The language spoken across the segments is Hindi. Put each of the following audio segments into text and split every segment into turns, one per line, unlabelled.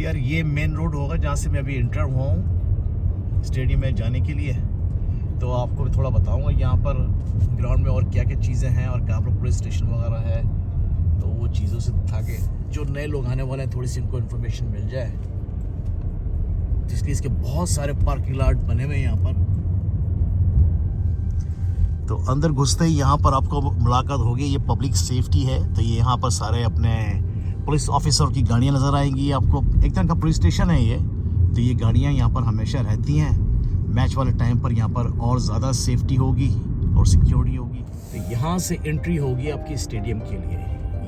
यार ये मेन रोड होगा जहाँ से मैं अभी इंटर हुआ हूँ स्टेडियम में जाने के लिए। तो आपको थोड़ा बताऊंगा यहाँ पर ग्राउंड में और क्या क्या चीज़ें हैं और कहाँ पर पुलिस स्टेशन वगैरह है। तो वो चीज़ों से ताकि जो नए लोग आने वाले हैं थोड़ी सी इनको इन्फॉर्मेशन मिल जाए। तो इसलिए इसके बहुत सारे पार्किंग लॉट बने हुए हैं यहाँ पर। तो अंदर घुसते ही यहाँ पर आपको मुलाकात होगी। ये पब्लिक सेफ्टी है, तो ये यहाँ पर सारे अपने पुलिस ऑफिसर की गाड़ियाँ नज़र आएंगी आपको। एक तरह का पुलिस स्टेशन है ये। तो ये गाड़ियाँ यहाँ पर हमेशा रहती हैं। मैच वाले टाइम पर यहाँ पर और ज़्यादा सेफ्टी होगी और सिक्योरिटी होगी। तो यहाँ से एंट्री होगी आपकी स्टेडियम के लिए।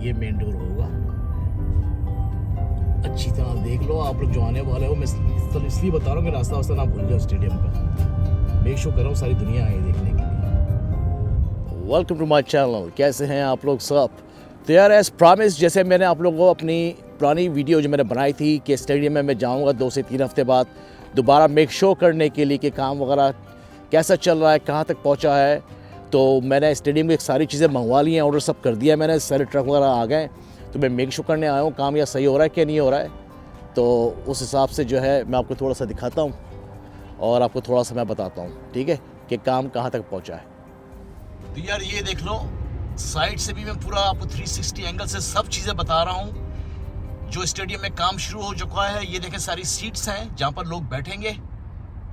ये मेन डोर होगा। अच्छी तरह देख लो आप लोग जो आने वाले हो। मैं इसलिए बता रहा हूँ कि रास्ता वास्ता ना भूल जाओ स्टेडियम का। मेक श्योर कर रहा हूँ सारी दुनिया आई देखने के लिए। Welcome to my channel. कैसे हैं आप लोग सब? तो यार एज प्रॉमिस, जैसे मैंने आप लोगों को अपनी पुरानी वीडियो जो मैंने बनाई थी कि स्टेडियम में मैं जाऊंगा 2 से 3 हफ्ते बाद दोबारा मेक श्योर करने के लिए कि काम वगैरह कैसा चल रहा है, कहाँ तक पहुंचा है। तो मैंने स्टेडियम की सारी चीज़ें मंगवा ली हैं, ऑर्डर सब कर दिया मैंने, सारे ट्रक वगैरह आ गए। तो मैं मेक श्योर करने आया हूँ काम या सही हो रहा है कि नहीं हो रहा है। तो उस हिसाब से जो है मैं आपको थोड़ा सा दिखाता हूँ और आपको थोड़ा सा मैं बताता हूँ, ठीक है, कि काम कहाँ तक पहुँचा है। तो यार ये देख लो, साइड से भी मैं पूरा आपको 360 एंगल से सब चीज़ें बता रहा हूँ। जो स्टेडियम में काम शुरू हो चुका है, ये देखें सारी सीट्स हैं जहाँ पर लोग बैठेंगे,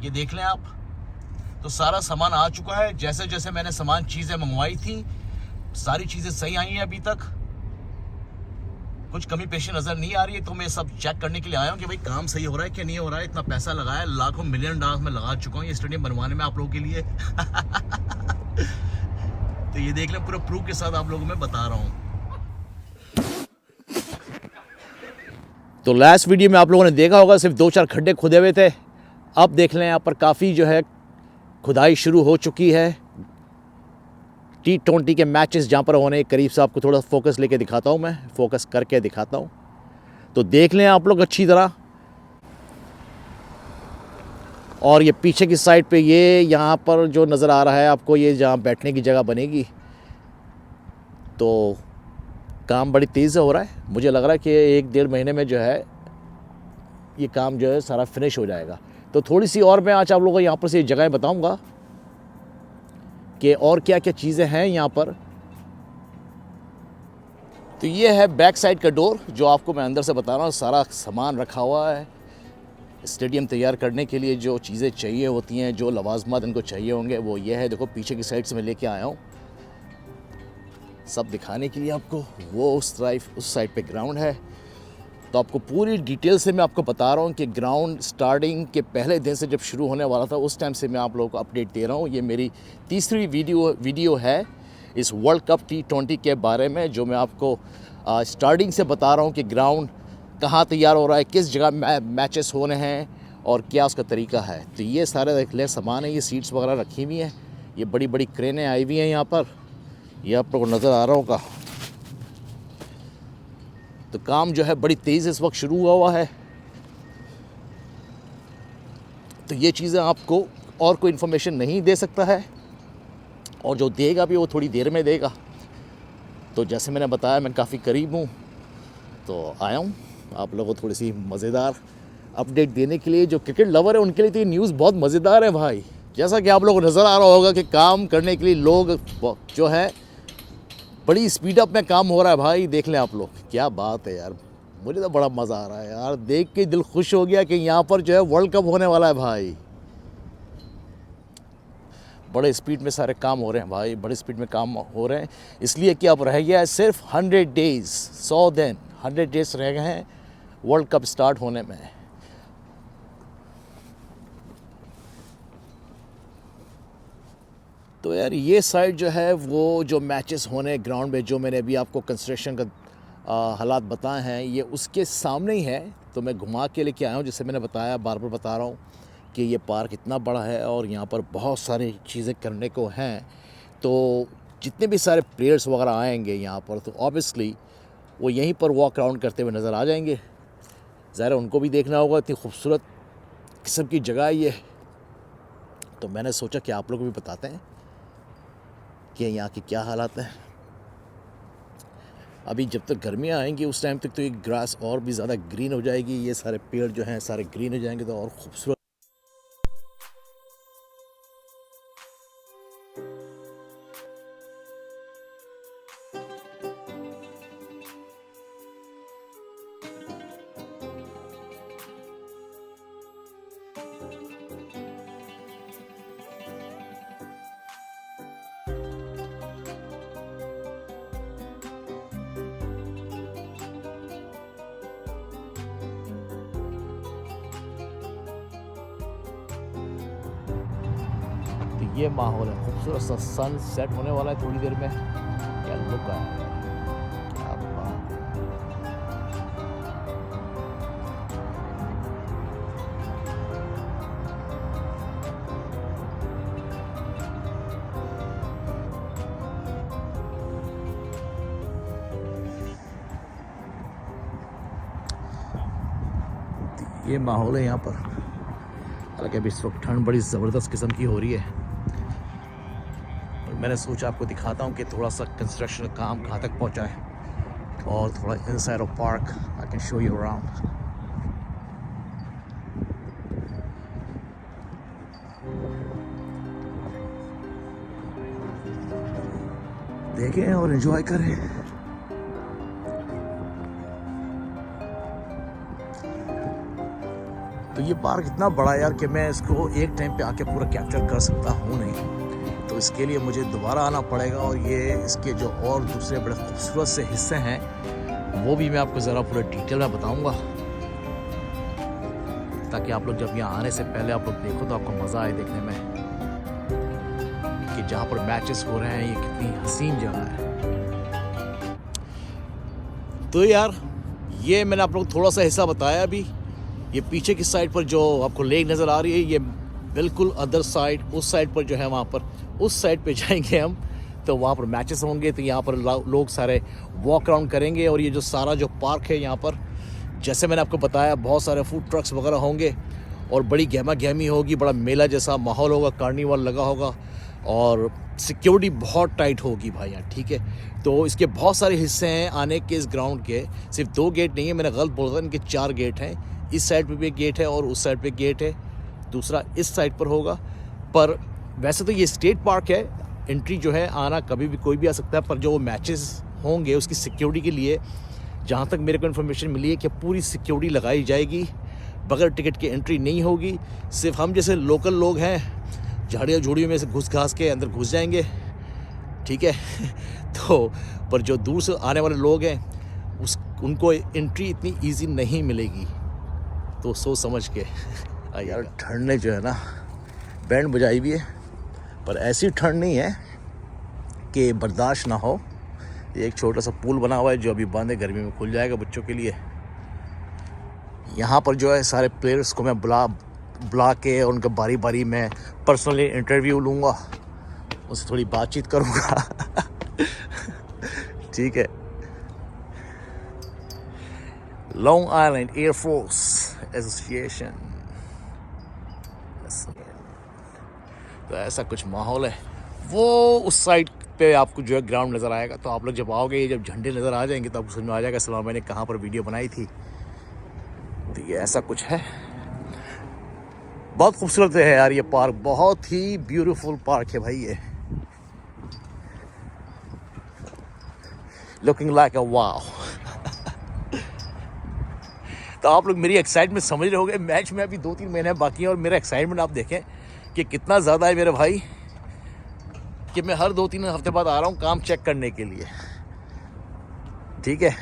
ये देख लें आप। तो सारा सामान आ चुका है। जैसे जैसे मैंने सामान चीज़ें मंगवाई थी सारी चीज़ें सही आई हैं। अभी तक कुछ कमी पेशी नज़र नहीं आ रही है। तो मैं सब चेक करने के लिए आया हूँ कि भाई काम सही हो रहा है कि नहीं हो रहा है। इतना पैसा लगाया, लाखों मिलियन डॉलर में लगा चुका हूँ ये स्टेडियम बनवाने में आप लोगों के लिए। तो ये देख लें, पूरा प्रूफ के साथ आप लोगों में बता रहा हूँ। तो लास्ट वीडियो में आप लोगों ने देखा होगा सिर्फ 2-4 खड्डे खुदे हुए थे। अब देख लें यहाँ पर काफ़ी जो है खुदाई शुरू हो चुकी है। T20 के मैचेस जहाँ पर होने करीब से आपको थोड़ा फोकस लेके दिखाता हूँ, मैं फोकस करके दिखाता हूँ। तो देख लें आप लोग अच्छी तरह। और ये पीछे की साइड पे ये यहाँ पर जो नज़र आ रहा है आपको, ये जहाँ बैठने की जगह बनेगी। तो काम बड़ी तेज़ से हो रहा है। मुझे लग रहा है कि 1-1.5 महीने में जो है ये काम जो है सारा फिनिश हो जाएगा। तो थोड़ी सी और मैं आज आप लोगों को यहाँ पर से जगह बताऊँगा कि और क्या क्या चीज़ें हैं यहाँ पर। तो ये है बैक साइड का डोर जो आपको मैं अंदर से बता रहा हूँ। सारा सामान रखा हुआ है स्टेडियम तैयार करने के लिए। जो चीज़ें चाहिए होती हैं, जो लवाजमात इनको चाहिए होंगे, वो ये है। देखो पीछे की साइड से मैं लेके आया हूँ सब दिखाने के लिए आपको। वो उस साइड पे ग्राउंड है। तो आपको पूरी डिटेल से मैं आपको बता रहा हूँ कि ग्राउंड स्टार्टिंग के पहले दिन से जब शुरू होने वाला था उस टाइम से मैं आप लोगों को अपडेट दे रहा हूँ। ये मेरी तीसरी वीडियो है इस वर्ल्ड कप T20 के बारे में, जो मैं आपको स्टार्टिंग से बता रहा हूँ कि ग्राउंड कहाँ तैयार हो रहा है, किस जगह मैचेस होने हैं और क्या उसका तरीका है। तो ये सारे देख ले सामान है। ये सीट्स वगैरह रखी हुई हैं। ये बड़ी बड़ी क्रेनें आई हुई हैं यहाँ पर, ये आप लोगों को नज़र आ रहा होगा। तो काम जो है बड़ी तेज़ इस वक्त शुरू हुआ है। तो ये चीज़ें आपको और कोई इन्फॉर्मेशन नहीं दे सकता है, और जो देगा भी वो थोड़ी देर में देगा। तो जैसे मैंने बताया मैं काफ़ी करीब हूँ, तो आया हूँ आप लोगों को थोड़ी सी मज़ेदार अपडेट देने के लिए। जो क्रिकेट लवर है उनके लिए तो ये न्यूज़ बहुत मज़ेदार है भाई। जैसा कि आप लोगों को नज़र आ रहा होगा कि काम करने के लिए लोग जो है बड़ी स्पीड अप में काम हो रहा है भाई। देख लें आप लोग, क्या बात है यार। मुझे तो बड़ा मज़ा आ रहा है यार, देख के दिल खुश हो गया कि यहाँ पर जो है वर्ल्ड कप होने वाला है भाई। बड़े स्पीड में सारे काम हो रहे हैं भाई, बड़े स्पीड में काम हो रहे हैं। इसलिए कि अब रह गया है सिर्फ 100 डेज़, 100 दिन, 100 डेज़ रह गए हैं वर्ल्ड कप स्टार्ट होने में। तो यार ये साइड जो है वो जो मैचेस होने ग्राउंड में, जो मैंने अभी आपको कंस्ट्रक्शन का हालात बताए हैं, ये उसके सामने ही है। तो मैं घुमा के लेके आया हूँ, जैसे मैंने बताया, बार बार बता रहा हूँ कि ये पार्क इतना बड़ा है और यहाँ पर बहुत सारी चीज़ें करने को हैं। तो जितने भी सारे प्लेयर्स वगैरह आएंगे यहाँ पर तो ऑब्वियसली वो यहीं पर वॉक अराउंड करते हुए नज़र आ जाएंगे। ज़ाहिर उनको भी देखना होगा, इतनी खूबसूरत किस्म की जगह है ये। तो मैंने सोचा कि आप लोग को भी बताते हैं कि यहाँ की क्या हालात है। अभी जब तक गर्मियाँ आएंगी उस टाइम तक तो ये ग्रास और भी ज़्यादा ग्रीन हो जाएगी, ये सारे पेड़ जो हैं सारे ग्रीन हो जाएंगे तो और खूबसूरत। तो ये माहौल है, खूबसूरत सा सन सेट होने वाला है थोड़ी देर में। क्या लुक आया है, क्या बात है। ये माहौल है यहाँ पर। हालांकि अभी इस वक्त ठंड बड़ी ज़बरदस्त किस्म की हो रही है। मैंने सोचा आपको दिखाता हूँ कि थोड़ा सा कंस्ट्रक्शन का काम कहाँ तक पहुँचा है और थोड़ा inside of park I can show you around. देखें और एंजॉय करें। तो ये पार्क इतना बड़ा है यार कि मैं इसको एक टाइम पे आके पूरा कैप्चर कर सकता हूँ नहीं, तो इसके लिए मुझे दोबारा आना पड़ेगा और ये इसके जो और दूसरे बड़े खूबसूरत से हिस्से हैं वो भी मैं आपको ज़रा पूरा डिटेल में बताऊंगा, ताकि आप लोग जब यहाँ आने से पहले आप लोग देखो तो आपको मज़ा आए देखने में कि जहाँ पर मैचेस हो रहे हैं ये कितनी हसीन जगह है। तो यार ये मैंने आप लोग थोड़ा सा हिस्सा बताया। अभी ये पीछे की साइड पर जो आपको लेक नज़र आ रही है ये बिल्कुल अदर साइड, उस साइड पर जो है वहाँ पर उस साइड पे जाएंगे हम, तो वहाँ पर मैचेस होंगे। तो यहाँ पर लोग सारे वॉक अराउंड करेंगे और ये जो सारा जो पार्क है यहाँ पर जैसे मैंने आपको बताया बहुत सारे फूड ट्रक्स वगैरह होंगे और बड़ी गहमा गहमी होगी, बड़ा मेला जैसा माहौल होगा, कार्निवल लगा होगा और सिक्योरिटी बहुत टाइट होगी भाई यहाँ, ठीक है। तो इसके बहुत सारे हिस्से हैं आने के इस ग्राउंड के, सिर्फ 2 गेट नहीं है, मैंने गलत बोला था, इनके 4 गेट हैं। इस साइड पे भी एक गेट है और उस साइड पे गेट है, दूसरा इस साइड पर होगा। पर वैसे तो ये स्टेट पार्क है, एंट्री जो है आना कभी भी कोई भी आ सकता है, पर जो मैचेस होंगे उसकी सिक्योरिटी के लिए जहाँ तक मेरे को इन्फॉर्मेशन मिली है कि पूरी सिक्योरिटी लगाई जाएगी, बगैर टिकट के एंट्री नहीं होगी। सिर्फ हम जैसे लोकल लोग हैं झाड़ियों झूड़ियों में से घुस घास के अंदर घुस जाएंगे, ठीक है। तो पर जो दूर से आने वाले लोग हैं उनको एंट्री इतनी ईजी नहीं मिलेगी, तो सोच समझ के यार। ठंड ने जो है ना बैंड बजाई भी है, पर ऐसी ठंड नहीं है कि बर्दाश्त ना हो। ये एक छोटा सा पुल बना हुआ है जो अभी बंद है, गर्मी में खुल जाएगा बच्चों के लिए। यहाँ पर जो है सारे प्लेयर्स को मैं बुला के उनका बारी बारी में पर्सनली इंटरव्यू लूँगा, उससे थोड़ी बातचीत करूँगा। ठीक है। लॉन्ग आइलैंड एयरफोर्स एसोसिएशन, तो ऐसा कुछ माहौल है। वो उस साइड पे आपको जो है ग्राउंड नज़र आएगा, तो आप लोग जब आओगे जब झंडे नज़र आ जाएंगे तो आपको समझ में आ जाएगा सलमान मैंने कहाँ पर वीडियो बनाई थी। तो ये ऐसा कुछ है, बहुत खूबसूरत है यार ये पार्क, बहुत ही ब्यूटीफुल पार्क है भाई ये। लुकिंग लाइक अ वाव। तो आप लोग मेरी एक्साइटमेंट समझ रहे होंगे। मैच में अभी 2-3 महीने बाकी हैं और मेरा एक्साइटमेंट आप देखें कि कितना ज़्यादा है मेरे भाई, कि मैं हर 2-3 हफ्ते बाद आ रहा हूँ काम चेक करने के लिए, ठीक है।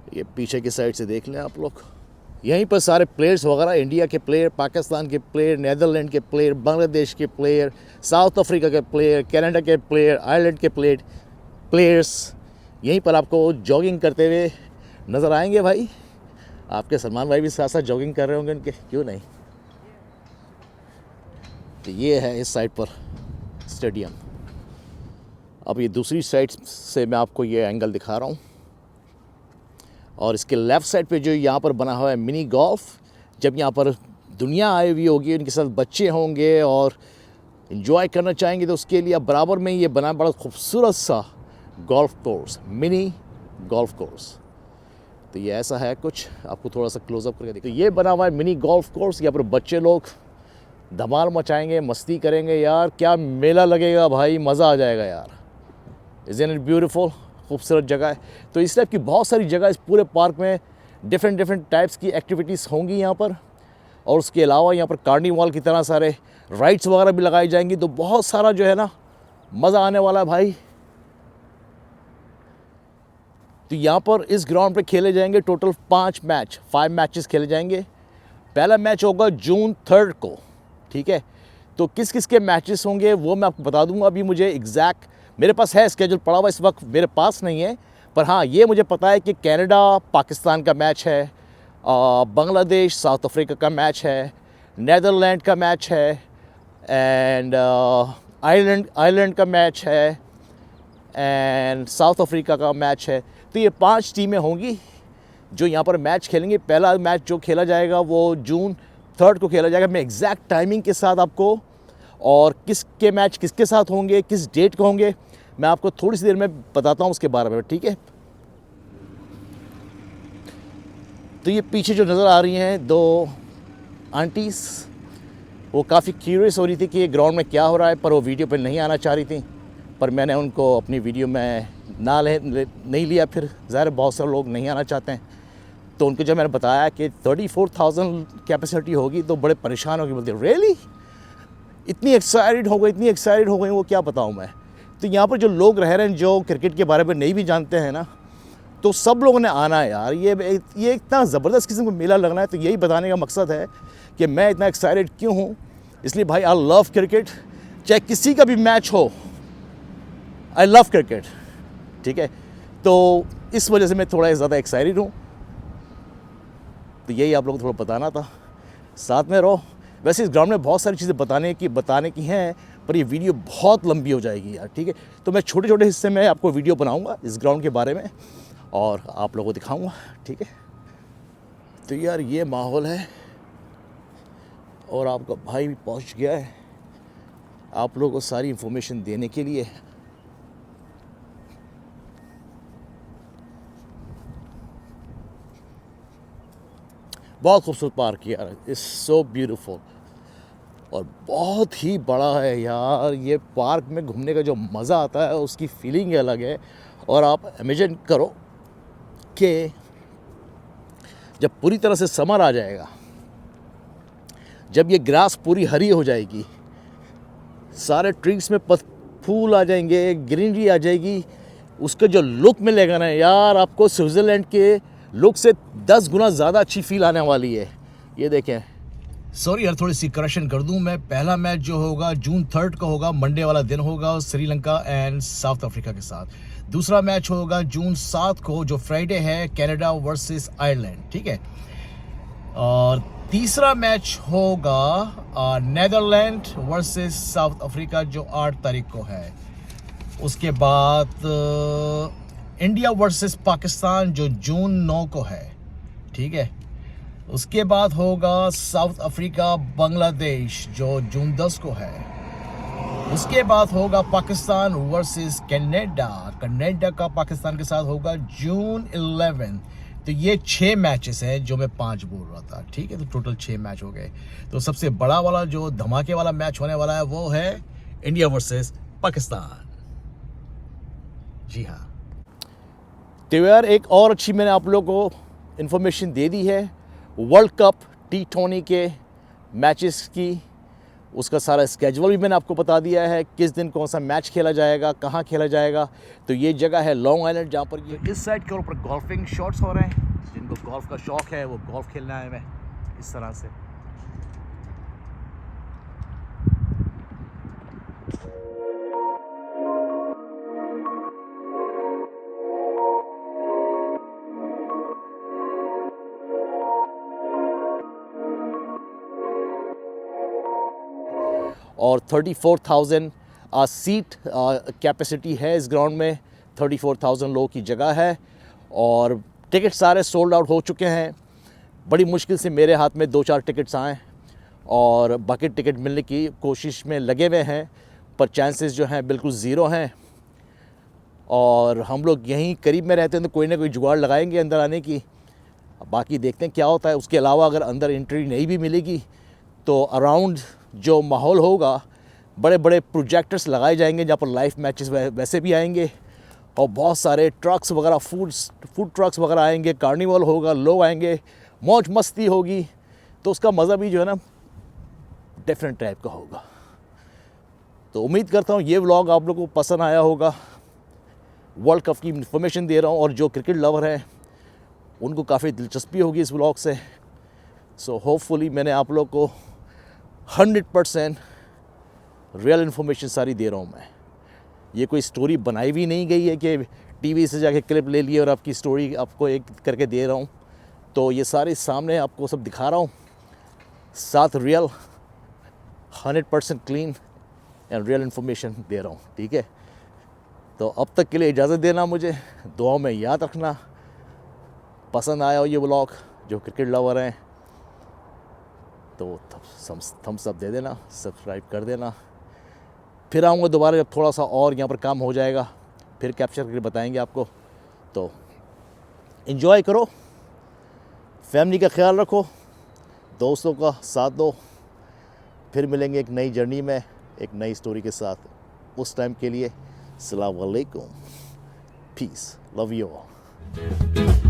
ये पीछे की साइड से देख लें आप लोग, यहीं पर सारे प्लेयर्स वगैरह, इंडिया के प्लेयर, पाकिस्तान के प्लेयर, नीदरलैंड के प्लेयर, बांग्लादेश के प्लेयर, साउथ अफ्रीका के प्लेयर, कनाडा के प्लेयर, आयरलैंड के प्लेयर्स यहीं पर आपको जॉगिंग करते हुए नज़र आएंगे। भाई आपके सलमान भाई भी साथ साथ जॉगिंग कर रहे होंगे उनके, क्यों नहीं। तो ये है इस साइड पर स्टेडियम। अब ये दूसरी साइड से मैं आपको ये एंगल दिखा रहा हूँ, और इसके लेफ़्ट साइड पे जो यहाँ पर बना हुआ है मिनी गोल्फ, जब यहाँ पर दुनिया आई हुई होगी, उनके साथ बच्चे होंगे और इन्जॉय करना चाहेंगे, तो उसके लिए बराबर में ये बना बड़ा खूबसूरत सा golf course, mini golf course. तो ये ऐसा है कुछ, आपको थोड़ा सा क्लोज़अप करके देखिए। तो ये बना हुआ है मिनी गोल्फ कोर्स, यहाँ पर बच्चे लोग धमाल मचाएंगे, मस्ती करेंगे। यार क्या मेला लगेगा भाई, मज़ा आ जाएगा यार। इज़न्ट इट ब्यूटीफुल, खूबसूरत जगह है। तो इस टाइप की बहुत सारी जगह इस पूरे पार्क में डिफरेंट टाइप्स की एक्टिविटीज़ होंगी यहाँ पर, और उसके अलावा यहाँ पर कार्निवाल की तरह सारे राइड्स वगैरह भी लगाई जाएंगी। तो बहुत सारा जो है ना मज़ा आने वाला है भाई। तो यहाँ पर इस ग्राउंड पे खेले जाएंगे टोटल 5 मैचेस खेले जाएंगे। पहला मैच होगा जून 3 को, ठीक है। तो किस किस के मैचेस होंगे वो मैं आपको बता दूंगा। अभी मुझे एग्जैक्ट मेरे पास है स्केड्यूल पड़ा हुआ, इस वक्त मेरे पास नहीं है, पर हाँ ये मुझे पता है कि कनाडा पाकिस्तान का मैच है, बांग्लादेश साउथ अफ्रीका का मैच है, नीदरलैंड का मैच है, एंड आयरलैंड का मैच है, एंड साउथ अफ्रीका का मैच है। तो ये 5 टीमें होंगी जो यहाँ पर मैच खेलेंगे। पहला मैच जो खेला जाएगा वो जून 3 को खेला जाएगा। मैं एग्जैक्ट टाइमिंग के साथ आपको, और किसके मैच किसके साथ होंगे, किस डेट को होंगे, मैं आपको थोड़ी सी देर में बताता हूँ उसके बारे में, ठीक है। तो ये पीछे जो नज़र आ रही हैं 2 आंटीज़, वो काफ़ी क्यूरियस हो रही थी कि ये ग्राउंड में क्या हो रहा है, पर वो वीडियो पे नहीं आना चाह रही थी, पर मैंने उनको अपनी वीडियो में नहीं लिया। फिर ज़ाहिर बहुत सारे लोग नहीं आना चाहते हैं, तो उनको जब मैंने बताया कि 34,000 कैपेसिटी होगी तो बड़े परेशान होगी। बोलते रियली, इतनी एक्साइटेड हो गई, वो क्या बताऊँ मैं। तो यहाँ पर जो लोग रह रहे हैं जो क्रिकेट के बारे में नहीं भी जानते हैं ना, तो सब लोगों ने आना है यार। ये इतना ज़बरदस्त किस्म का मेला लगना है। तो यही बताने का मकसद है कि मैं इतना एक्साइटेड क्यों हूँ। इसलिए भाई आई लव क्रिकेट, चाहे किसी का भी मैच हो, आई लव क्रिकेट, ठीक है। तो इस वजह से मैं थोड़ा ज़्यादा एक्साइटेड हूँ। तो यही आप लोगों को थोड़ा बताना था, साथ में रहो। वैसे इस ग्राउंड में बहुत सारी चीज़ें बताने की हैं, पर ये वीडियो बहुत लंबी हो जाएगी यार, ठीक है। तो मैं छोटे छोटे हिस्से में आपको वीडियो बनाऊंगा इस ग्राउंड के बारे में और आप लोगों को दिखाऊंगा, ठीक है। तो यार ये माहौल है, और आपका भाई भी पहुंच गया है आप लोगों को सारी इन्फॉर्मेशन देने के लिए। बहुत खूबसूरत पार्क यार, इट्स सो ब्यूटीफुल। और बहुत ही बड़ा है यार। ये पार्क में घूमने का जो मज़ा आता है उसकी फीलिंग अलग है। और आप इमेजिन करो कि जब पूरी तरह से समर आ जाएगा, जब ये ग्रास पूरी हरी हो जाएगी, सारे ट्रीज में फूल आ जाएंगे, ग्रीनरी आ जाएगी, उसका जो लुक मिलेगा ना यार, आपको स्विट्ज़रलैंड के लुक से 10 गुना ज़्यादा अच्छी फील आने वाली है। ये देखें। सॉरी यार, थोड़ी सी करेक्शन कर दूं मैं। पहला मैच जो होगा जून 3 को होगा, मंडे वाला दिन होगा, श्रीलंका एंड साउथ अफ्रीका के साथ। दूसरा मैच होगा जून 7 को जो फ्राइडे है, कनाडा वर्सेस आयरलैंड, ठीक है। और तीसरा मैच होगा नेदरलैंड वर्सेस साउथ अफ्रीका जो 8 तारीख को है। उसके बाद इंडिया वर्सेस पाकिस्तान जो जून 9 को है, ठीक है। उसके बाद होगा साउथ अफ्रीका बांग्लादेश जो जून 10 को है। उसके बाद होगा पाकिस्तान वर्सेस कनाडा का पाकिस्तान के साथ होगा जून 11। तो ये 6 मैचेस हैं जो मैं 5 बोल रहा था, ठीक है। तो टोटल 6 मैच हो गए। तो सबसे बड़ा वाला जो धमाके वाला मैच होने वाला है वो है इंडिया वर्सेस पाकिस्तान। जी हाँ। तो यार एक और अच्छी मैंने आप लोगों को इन्फॉर्मेशन दे दी है वर्ल्ड कप T20 के मैचेस की। उसका सारा स्केजुअल भी मैंने आपको बता दिया है, किस दिन कौन सा मैच खेला जाएगा, कहाँ खेला जाएगा। तो ये जगह है लॉन्ग आइलैंड, जहाँ पर ये इस साइड के ऊपर गोल्फिंग शॉट्स हो रहे हैं। जिनको गोल्फ का शौक है वो गोल्फ खेलना है मैं इस तरह से। और 34,000 सीट कैपेसिटी है इस ग्राउंड में। 34,000 लोगों की जगह है और टिकट सारे सोल्ड आउट हो चुके हैं। बड़ी मुश्किल से मेरे हाथ में 2-4 टिकट्स आए और बाकी टिकट मिलने की कोशिश में लगे हुए हैं, पर चांसेस जो हैं बिल्कुल ज़ीरो हैं। और हम लोग यहीं करीब में रहते हैं तो कोई ना कोई जुगाड़ लगाएंगे अंदर आने की। बाकी देखते हैं क्या होता है। उसके अलावा अगर अंदर एंट्री नहीं भी मिलेगी तो अराउंड जो माहौल होगा, बड़े बड़े प्रोजेक्टर्स लगाए जाएंगे जहाँ पर लाइव मैचेस वैसे भी आएंगे। और बहुत सारे ट्रक्स वगैरह, फूड ट्रक्स वगैरह आएंगे, कार्निवल होगा, लोग आएंगे, मौज मस्ती होगी। तो उसका मज़ा भी जो है ना डिफरेंट टाइप का होगा। तो उम्मीद करता हूँ ये व्लॉग आप लोगों को पसंद आया होगा। वर्ल्ड कप की इन्फॉर्मेशन दे रहा हूँ और जो क्रिकेट लवर हैं उनको काफ़ी दिलचस्पी होगी इस व्लॉग से। सो होपफुली मैंने आप लोग को 100% रियल इन्फॉर्मेशन सारी दे रहा हूँ मैं। ये कोई स्टोरी बनाई भी नहीं गई है कि टीवी से जाके क्लिप ले लिए और आपकी स्टोरी आपको एक करके दे रहा हूँ। तो ये सारे सामने आपको सब दिखा रहा हूँ, साथ real 100% clean and real information दे रहा हूँ, ठीक है। तो अब तक के लिए इजाज़त देना, मुझे दुआओं में याद रखना। पसंद आया हो ये व्लॉग, जो क्रिकेट लवर हैं तो थम्स अप दे देना, सब्सक्राइब कर देना। फिर आऊँगा दोबारा जब थोड़ा सा और यहाँ पर काम हो जाएगा, फिर कैप्चर करके बताएंगे आपको। तो एंजॉय करो, फैमिली का ख्याल रखो, दोस्तों का साथ दो। फिर मिलेंगे एक नई जर्नी में, एक नई स्टोरी के साथ। उस टाइम के लिए अस्सलाम वालेकुम, पीस, लव यू ऑल।